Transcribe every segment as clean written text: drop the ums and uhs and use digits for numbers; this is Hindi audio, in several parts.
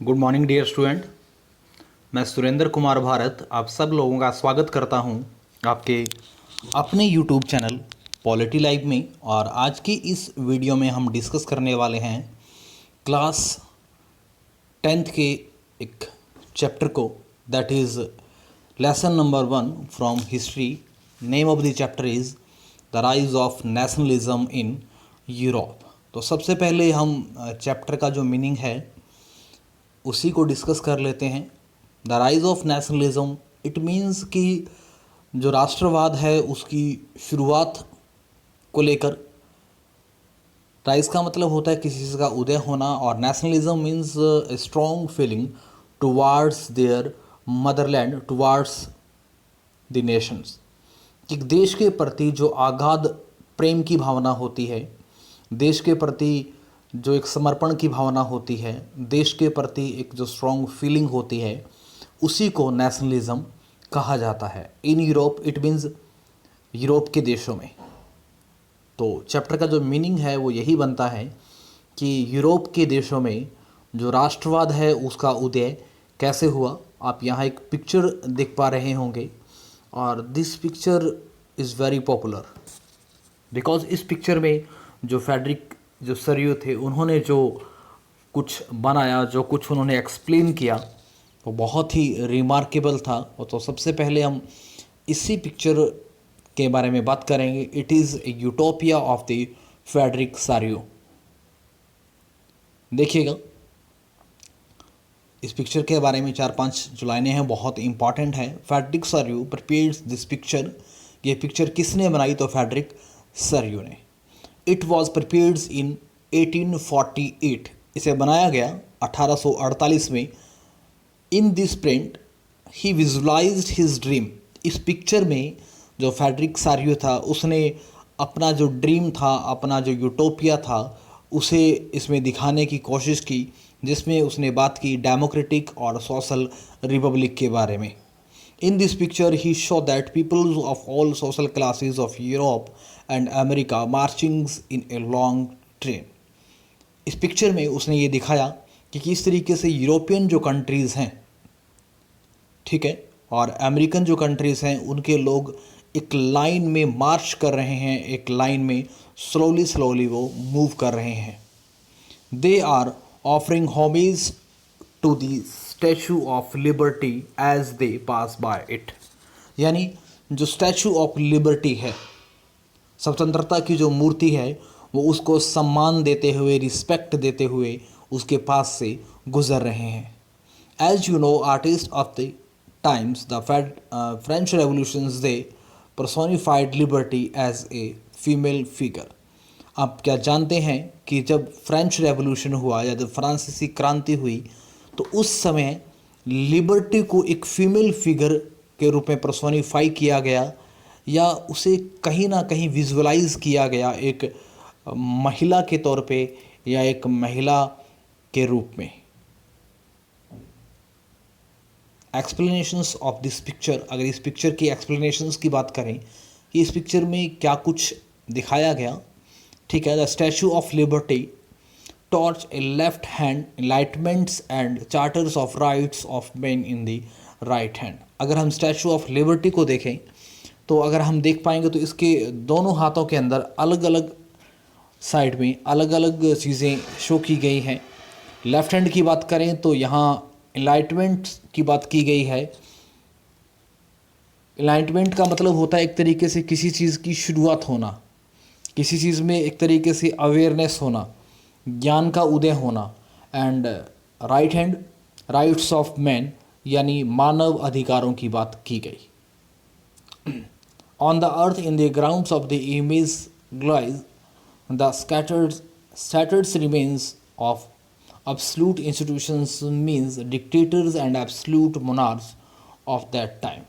Good morning dear student. मैं सुरेंद्र कुमार भारत आप सब लोगों का स्वागत करता हूं आपके अपने यूट्यूब चैनल पॉलिटी लाइव में। और आज की इस वीडियो में हम डिस्कस करने वाले हैं क्लास 10th के एक चैप्टर को, that is lesson number 1 from history. Name of the chapter is the rise of nationalism in Europe. तो सबसे पहले हम चैप्टर का जो मीनिंग है उसी को डिस्कस कर लेते हैं। The rise of nationalism, it means कि जो राष्ट्रवाद है उसकी शुरुआत को लेकर। राइज का मतलब होता है किसी चीज़ का उदय होना, और nationalism means a strong feeling towards their motherland, towards the nations. एक देश के प्रति जो आगाध प्रेम की भावना होती है, देश के प्रति जो एक समर्पण की भावना होती है, देश के प्रति एक जो स्ट्रॉन्ग फीलिंग होती है, उसी को नेशनलिज्म कहा जाता है। In Europe, it means Europe के देशों में। तो चैप्टर का जो मीनिंग है वो यही बनता है कि यूरोप के देशों में जो राष्ट्रवाद है उसका उदय कैसे हुआ। आप यहाँ एक पिक्चर देख पा रहे होंगे, और this picture is very popular because इस पिक्चर में जो फ्रेडरिक जो सरियो थे, उन्होंने जो कुछ बनाया, जो कुछ उन्होंने एक्सप्लेन किया, वो बहुत ही रिमार्केबल था। और तो सबसे पहले हम इसी पिक्चर के बारे में बात करेंगे। It is a utopia of the Frederic Sorrieu. देखिएगा, इस पिक्चर के बारे में 4-5 जो लाइनें हैं बहुत इंपॉर्टेंट है। Frederic Sorrieu prepares this picture. ये पिक्चर किसने बनाई? तो फ्रेडरिक सरियो ने। It was prepared in 1848। इसे बनाया गया 1848 में। In this print he visualised his dream. इस पिक्चर में जो फ्रेडरिक सरियो था उसने अपना जो ड्रीम था, अपना जो यूटोपिया था, उसे इसमें दिखाने की कोशिश की, जिसमें उसने बात की डेमोक्रेटिक और सोशल रिपब्लिक के बारे में। In this picture, he showed that people of all social classes of Europe and America marching in a long train. इस पिक्चर में उसने ये दिखाया कि किस तरीके से यूरोपियन जो कंट्रीज़ हैं, ठीक है, और अमेरिकन जो कंट्रीज़ हैं, उनके लोग एक लाइन में मार्च कर रहे हैं, एक लाइन में स्लोली वो मूव कर रहे हैं। They are offering homage to the statue of liberty as they pass by it. यानी जो स्टैचू ऑफ लिबर्टी है, स्वतंत्रता की जो मूर्ति है, वो उसको सम्मान देते हुए, रिस्पेक्ट देते हुए उसके पास से गुजर रहे हैं। As you know, artist of the times the French revolutions they personified liberty as a female figure. आप क्या जानते हैं कि जब फ्रेंच रेवोल्यूशन हुआ या जब फ्रांसीसी क्रांति हुई, तो उस समय लिबर्टी को एक फीमेल फिगर के रूप में पर्सोनिफाई किया गया, या उसे कहीं ना कहीं विजुअलाइज किया गया एक महिला के तौर पे, या एक महिला के रूप में। एक्सप्लेनेशंस ऑफ दिस पिक्चर, अगर इस पिक्चर की एक्सप्लेनेशंस की बात करें कि इस पिक्चर में क्या कुछ दिखाया गया, ठीक है। The statue of liberty torch a left hand enlightenments and charters of rights of men in the right hand। अगर हम स्टैचू ऑफ लिबर्टी को देखें तो अगर हम देख पाएंगे तो इसके दोनों हाथों के अंदर अलग अलग साइड में अलग अलग चीज़ें शो की गई हैं। लेफ्ट हैंड की बात करें तो यहाँ एनलाइटमेंट की बात की गई है। एनलाइटमेंट का मतलब होता है एक तरीके से किसी चीज़ की शुरुआत होना, किसी चीज़ में एक तरीके से अवेयरनेस होना, ज्ञान का उदय होना। And right hand, rights of man, यानी मानव अधिकारों की बात की गई। On the earth in the grounds of the image glides the scattered remains of absolute institutions means dictators and absolute monarchs of that time.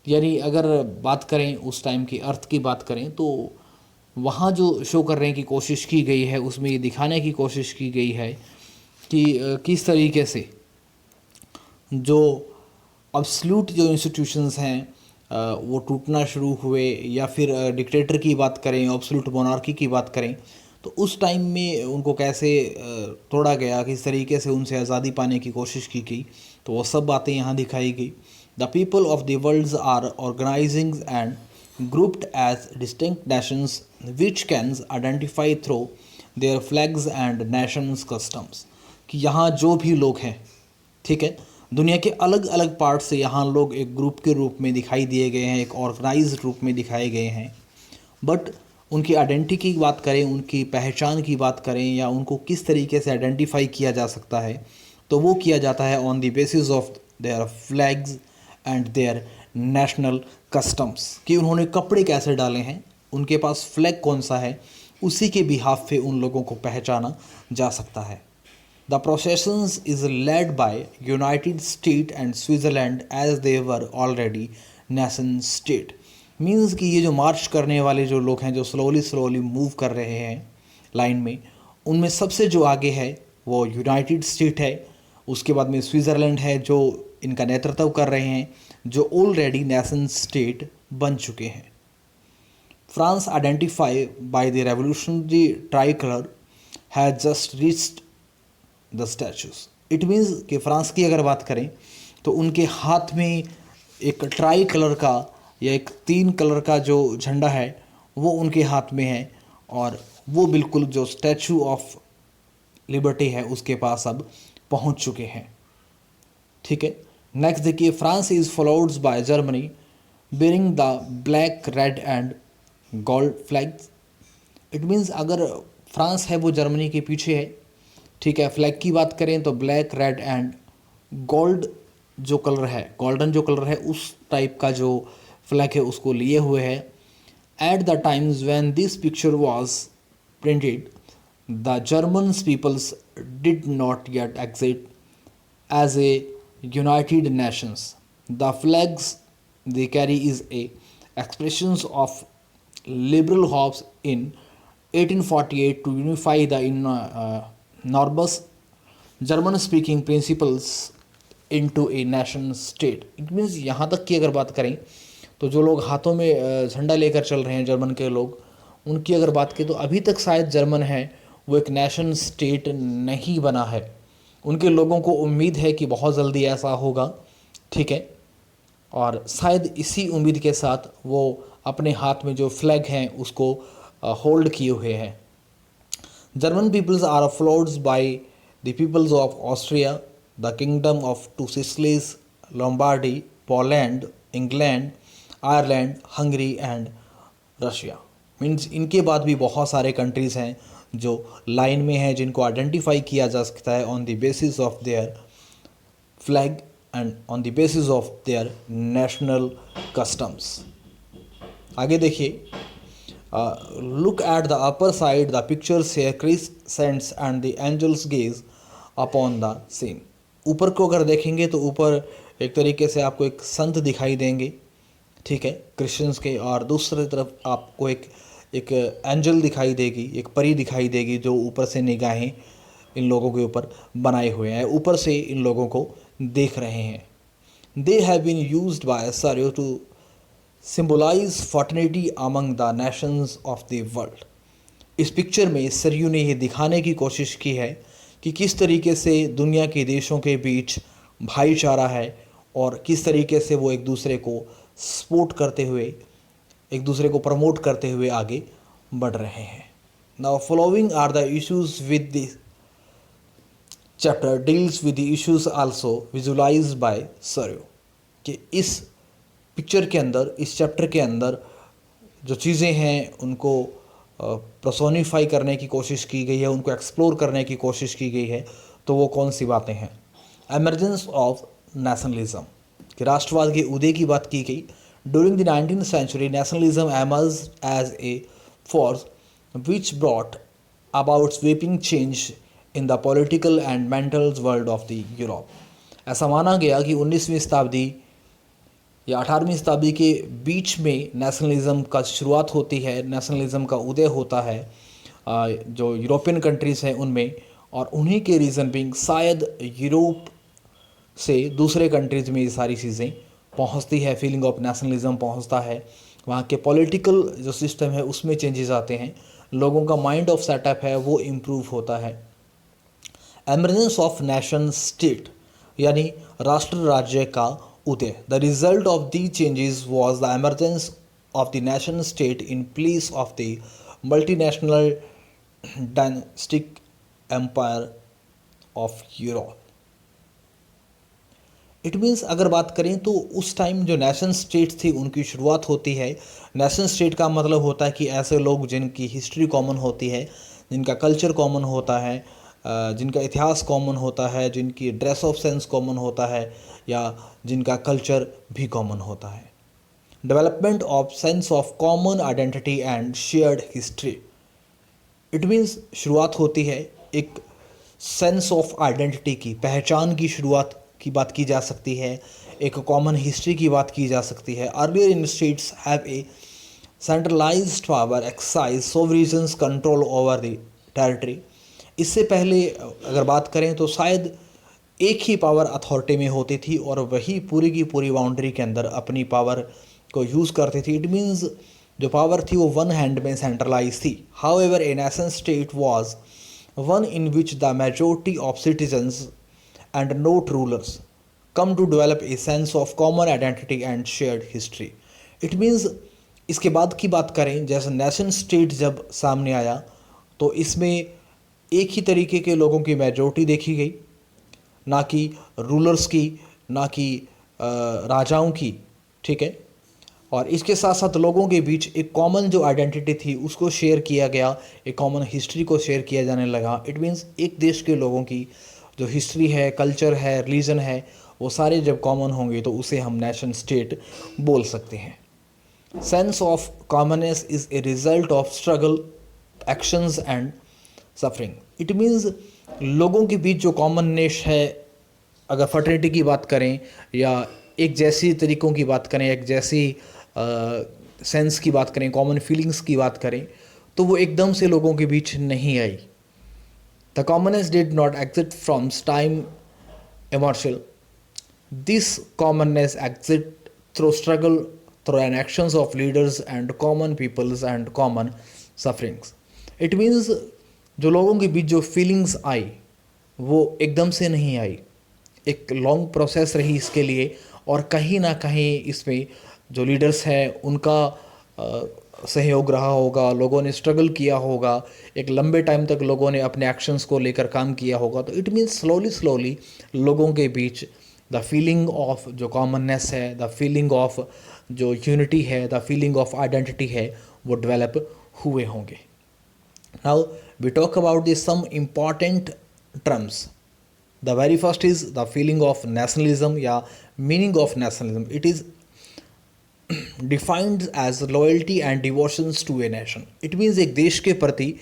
यानी अगर बात करें उस टाइम की अर्थ की बात करें तो वहाँ जो शो करने की कोशिश की गई है, उसमें ये दिखाने की कोशिश की गई है कि किस तरीके से जो एब्सोल्यूट जो इंस्टीट्यूशंस हैं वो टूटना शुरू हुए, या फिर डिक्टेटर की बात करें, एब्सोल्यूट मोनार्की की बात करें, तो उस टाइम में उनको कैसे तोड़ा गया, किस तरीके से उनसे आज़ादी पाने की कोशिश की गई, तो वो सब बातें यहाँ दिखाई गई. The people of the world are organizing and grouped as distinct nations which can identify through their flags and nations customs. कि यहाँ जो भी लोग हैं, ठीक है, दुनिया के अलग अलग पार्ट से यहाँ लोग एक ग्रुप के रूप में दिखाई दिए गए हैं, एक ऑर्गेनाइज रूप में दिखाए गए हैं. बट उनकी आइडेंटिटी की बात करें, उनकी पहचान की बात करें, या उनको किस तरीके से आइडेंटिफाई किया जा सकता है, तो वो किया जाता है on the basis of there flags and there national customs. कि उन्होंने कपड़े कैसे डाले हैं, उनके पास फ्लैग कौन सा है, उसी के बिहाफ पे उन लोगों को पहचाना जा सकता है. The processions is led by United State and Switzerland as they were already nation state. Means कि ये जो मार्च करने वाले जो लोग हैं, जो स्लोली मूव कर रहे हैं लाइन में, उनमें सबसे जो आगे है वो यूनाइटेड स्टेट है. उसके बाद में स्विट्ज़रलैंड है जो इनका नेतृत्व कर रहे हैं, जो ऑलरेडी नेशन स्टेट बन चुके हैं. France identify by the revolutionary try colour has just reached the statues. It means कि फ्रांस की अगर बात करें तो उनके हाथ में एक ट्राई कलर का या एक 3 कलर का जो झंडा है वो उनके हाथ में है, और वो बिल्कुल जो स्टैचू ऑफ लिबर्टी है उसके पास अब पहुंच चुके हैं. ठीक है. नेक्स्ट देखिए, France is followed by Germany bearing the black red and gold flags. It means अगर फ्रांस है वो जर्मनी के पीछे है. ठीक है. फ्लैग की बात करें तो ब्लैक रेड एंड गोल्ड जो कलर है, गोल्डन जो कलर है, उस टाइप का जो फ्लैग है उसको लिए हुए है. At the times when this picture was printed the German peoples did not yet exist as a United Nations. The flags they carry is a expressions of liberal hopes in 1848 to unify the enormous German-speaking principles into a nation state. It means यहाँ तक कि अगर बात करें तो जो लोग हाथों में झंडा लेकर चल रहे हैं जर्मन के लोग, उनकी अगर बात करें तो अभी तक शायद जर्मन है वो एक नेशन स्टेट नहीं बना है. उनके लोगों को उम्मीद है कि बहुत जल्दी ऐसा होगा. ठीक है. और शायद इसी उम्मीद के साथ वो अपने हाथ में जो फ्लैग हैं उसको होल्ड किए हुए हैं. German peoples are followed by the peoples of Austria, the kingdom of two Sicilies, Lombardy, Poland, England, Ireland, Hungary and Russia. Means इनके बाद भी बहुत सारे कंट्रीज़ हैं जो लाइन में है, जिनको आइडेंटिफाई किया जा सकता है on the basis of their flag and on the basis of their national customs. आगे देखिए, look at the upper side the pictures share crescents and the angels gaze upon the scene. ऊपर को अगर देखेंगे तो ऊपर एक तरीके से आपको एक संत दिखाई देंगे. ठीक है, क्रिश्चियंस के, और दूसरी तरफ आपको एक एंजल दिखाई देगी, एक परी दिखाई देगी जो ऊपर से निगाहें इन लोगों के ऊपर बनाए हुए हैं, ऊपर से इन लोगों को देख रहे हैं. They have been used by Sorrieu to symbolise fraternity among the nations of the world. इस पिक्चर में सरयू ने ये दिखाने की कोशिश की है कि किस तरीके से दुनिया के देशों के बीच भाईचारा है और किस तरीके से वो एक दूसरे को सपोर्ट करते हुए, एक दूसरे को प्रमोट करते हुए आगे बढ़ रहे हैं. Now following are the issues with the chapter deals with the issues also visualized by Sorrieu. कि इस पिक्चर के अंदर, इस चैप्टर के अंदर जो चीज़ें हैं उनको पर्सोनिफाई करने की कोशिश की गई है, उनको एक्सप्लोर करने की कोशिश की गई है. तो वो कौन सी बातें हैं? एमर्जेंस ऑफ नेशनलिज्म, कि राष्ट्रवाद के उदय की बात की गई. During the 19th century, nationalism emerged as a force which brought about sweeping change in the political and mental world of the Europe. ऐसा माना गया कि 19वीं शताब्दी या 18वीं शताब्दी के बीच में नेशनलिज्म का शुरुआत होती है, नेशनलिज्म का उदय होता है जो यूरोपियन कंट्रीज़ हैं उनमें, और उन्हीं के रीज़न बिंग शायद यूरोप से दूसरे कंट्रीज़ में ये सारी चीज़ें पहुंचती है, फीलिंग ऑफ नेशनलिज्म पहुंचता है, वहाँ के पॉलिटिकल जो सिस्टम है उसमें चेंजेस आते हैं, लोगों का माइंड ऑफ सेटअप है वो इम्प्रूव होता है। एमरजेंस ऑफ नेशन स्टेट यानी राष्ट्र राज्य का उदय। The result of the changes was the emergence of the nation state in place of the multinational dynastic empire of Europe. It means अगर बात करें तो उस टाइम जो नेशन स्टेट थी उनकी शुरुआत होती है। नेशन स्टेट का मतलब होता है कि ऐसे लोग जिनकी हिस्ट्री कॉमन होती है, जिनका कल्चर कॉमन होता है, जिनका इतिहास कॉमन होता है, जिनकी ड्रेस ऑफ सेंस कॉमन होता है या जिनका कल्चर भी कॉमन होता है। Development of sense of common identity and shared history. It means शुरुआत होती है एक सेंस ऑफ आइडेंटिटी की, पहचान की शुरुआत की बात की जा सकती है, एक कॉमन हिस्ट्री की बात की जा सकती है। Earlier in states have a centralised power exercise sovereigns control over the territory. इससे पहले अगर बात करें तो शायद एक ही पावर अथॉरिटी में होती थी और वही पूरी की पूरी बाउंड्री के अंदर अपनी पावर को यूज़ करती थी। इट मीन्स जो पावर थी वो वन हैंड में सेंट्रलाइज थी। How ever a nation state was one in which the majority of citizens and not rulers come to develop a sense of common identity and shared history. It means इसके बाद की बात करें, जैसे नेशन स्टेट जब सामने आया तो इसमें एक ही तरीके के लोगों की मेजॉरिटी देखी गई, ना कि रूलर्स की, ना कि राजाओं की, ठीक है। और इसके साथ साथ लोगों के बीच एक कॉमन जो आइडेंटिटी थी उसको शेयर किया गया, एक कॉमन हिस्ट्री को शेयर किया जाने लगा। इट मीन्स एक देश के लोगों की जो हिस्ट्री है, कल्चर है, रिलीजन है, वो सारे जब कॉमन होंगे तो उसे हम नेशन स्टेट बोल सकते हैं। Sense of commonness is a result of struggle, actions and suffering. It means लोगों के बीच जो कॉमननेस है, अगर फर्टिलिटी की बात करें या एक जैसी तरीक़ों की बात करें, एक जैसी सेंस की बात करें, कॉमन फीलिंग्स की बात करें, तो वो एकदम से लोगों के बीच नहीं आई। The commonness did not exist from time immemorial. This commonness exists through struggle, through an actions of leaders and common peoples and common sufferings. It means जो लोगों के बीच जो फीलिंग्स आई वो एकदम से नहीं आई, एक लॉन्ग प्रोसेस रही इसके लिए। और कहीं ना कहीं इसमें जो लीडर्स हैं उनका सहयोग रहा होगा, लोगों ने स्ट्रगल किया होगा, एक लंबे टाइम तक लोगों ने अपने एक्शंस को लेकर काम किया होगा। तो इट मीन्स स्लोली लोगों के बीच द फीलिंग ऑफ जो कॉमननेस है, द फीलिंग ऑफ जो यूनिटी है, द फीलिंग ऑफ आइडेंटिटी है, वो डेवलप हुए होंगे। Now we talk about the some important terms. The very first is the feeling of nationalism या meaning of nationalism. It is defined as loyalty and devotions to a nation. It means एक देश के प्रति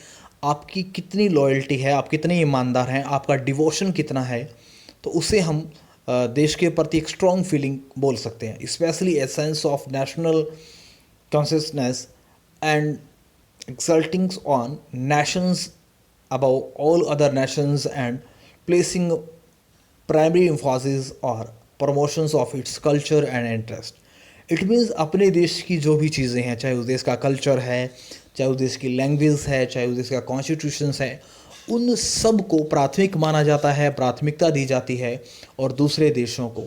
आपकी कितनी लॉयल्टी है, आप कितने ईमानदार हैं, आपका डिवोशन कितना है, तो उसे हम देश के प्रति एक स्ट्रॉन्ग फीलिंग बोल सकते हैं। Especially a sense of national consciousness and exalting on nations above all other nations and placing primary emphasis और promotions of its culture and interest. It means अपने देश की जो भी चीज़ें हैं, चाहे उस देश का कल्चर है, चाहे उस देश की लैंग्वेज है, चाहे उस देश का कॉन्स्टिट्यूशंस है, उन सब को प्राथमिक माना जाता है, प्राथमिकता दी जाती है और दूसरे देशों को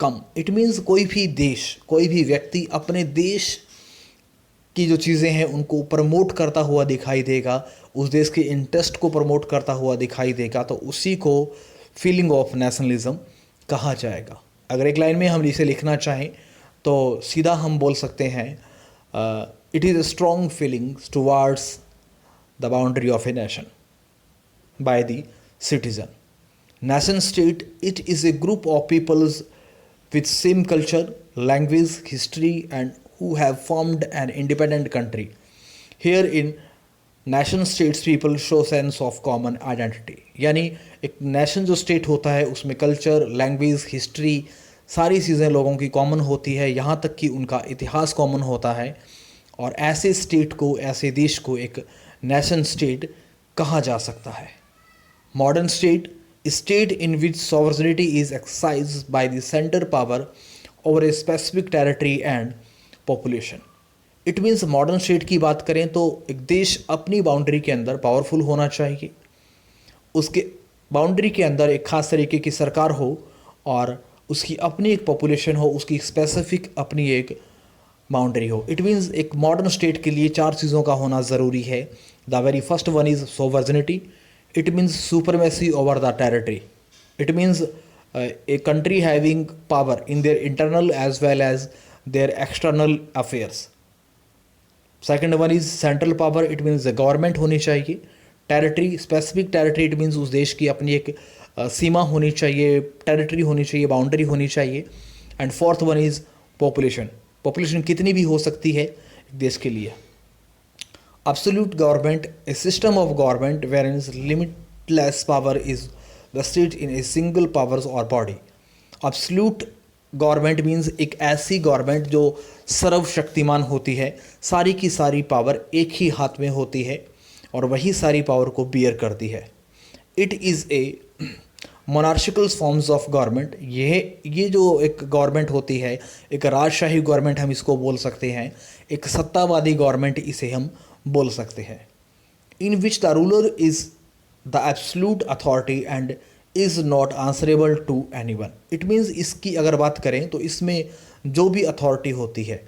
कम। इट मीन्स कोई भी देश, कोई भी व्यक्ति अपने देश की जो चीज़ें हैं उनको प्रमोट करता हुआ दिखाई देगा, उस देश के इंटरेस्ट को प्रमोट करता हुआ दिखाई देगा, तो उसी को फीलिंग ऑफ नेशनलिज्म कहा जाएगा। अगर एक लाइन में हम इसे लिखना चाहें तो सीधा हम बोल सकते हैं it is a strong feelings towards the boundary of a nation by the citizen. Nation state it is a group of peoples with same culture, language, history and who have formed an independent country. Here in nation states people show sense of common identity. यानी एक नेशन जो स्टेट होता है उसमें कल्चर, लैंग्वेज, हिस्ट्री सारी चीज़ें लोगों की कॉमन होती है, यहाँ तक कि उनका इतिहास कॉमन होता है। और ऐसे स्टेट को, ऐसे देश को एक नेशन स्टेट कहा जा सकता है। Modern state state in which sovereignty is exercised by the center power over a specific territory and population. It means modern state की बात करें तो एक देश अपनी बाउंड्री के अंदर पावरफुल होना चाहिए, उसके बाउंड्री के अंदर एक खास तरीके की सरकार हो और उसकी अपनी एक पॉपुलेशन हो, उसकी स्पेसिफिक अपनी एक बाउंड्री हो। इट मीन्स एक मॉडर्न स्टेट के लिए 4 चीज़ों का होना ज़रूरी है। The very first one is sovereignty, it means supremacy over the territory, it means a country having power in their internal as well as their external affairs. Second one is central power, it means the government होनी चाहिए। Territory, specific territory, it means उस देश की अपनी एक सीमा होनी चाहिए, टेरिटरी होनी चाहिए, बाउंड्री होनी चाहिए। And fourth one is population, population कितनी भी हो सकती है एक देश के लिए। Absolute government, a system of government wherein limitless power is vested in a single powers or body. Absolute government means एक ऐसी गवर्नमेंट जो सर्वशक्तिमान होती है, सारी की सारी पावर एक ही हाथ में होती है और वही सारी पावर को बियर करती है। It is a monarchical forms of government, ये जो एक गवर्नमेंट होती है, एक राजशाही गवर्नमेंट हम इसको बोल सकते हैं, एक सत्तावादी गवर्नमेंट इसे हम बोल सकते हैं। In which the ruler is the absolute authority and is not answerable to anyone. It means इसकी अगर बात करें तो इसमें जो भी अथॉरिटी होती है,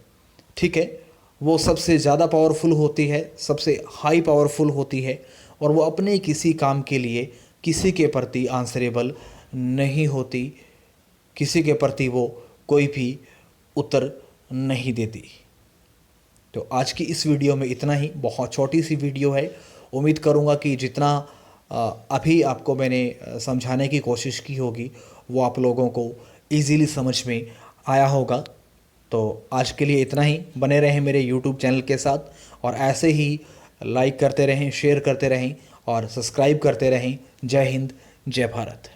ठीक है, वो सबसे ज़्यादा पावरफुल होती है, सबसे हाई पावरफुल होती है और वो अपने किसी काम के लिए किसी के प्रति आंसरेबल नहीं होती, किसी के प्रति वो कोई भी उत्तर नहीं देती। तो आज की इस वीडियो में इतना ही, बहुत छोटी सी वीडियो है। उम्मीद करूँगा कि जितना अभी आपको मैंने समझाने की कोशिश की होगी वो आप लोगों को इजीली समझ में आया होगा। तो आज के लिए इतना ही। बने रहें मेरे YouTube चैनल के साथ और ऐसे ही लाइक करते रहें, शेयर करते रहें और सब्सक्राइब करते रहें। जय हिंद, जय भारत।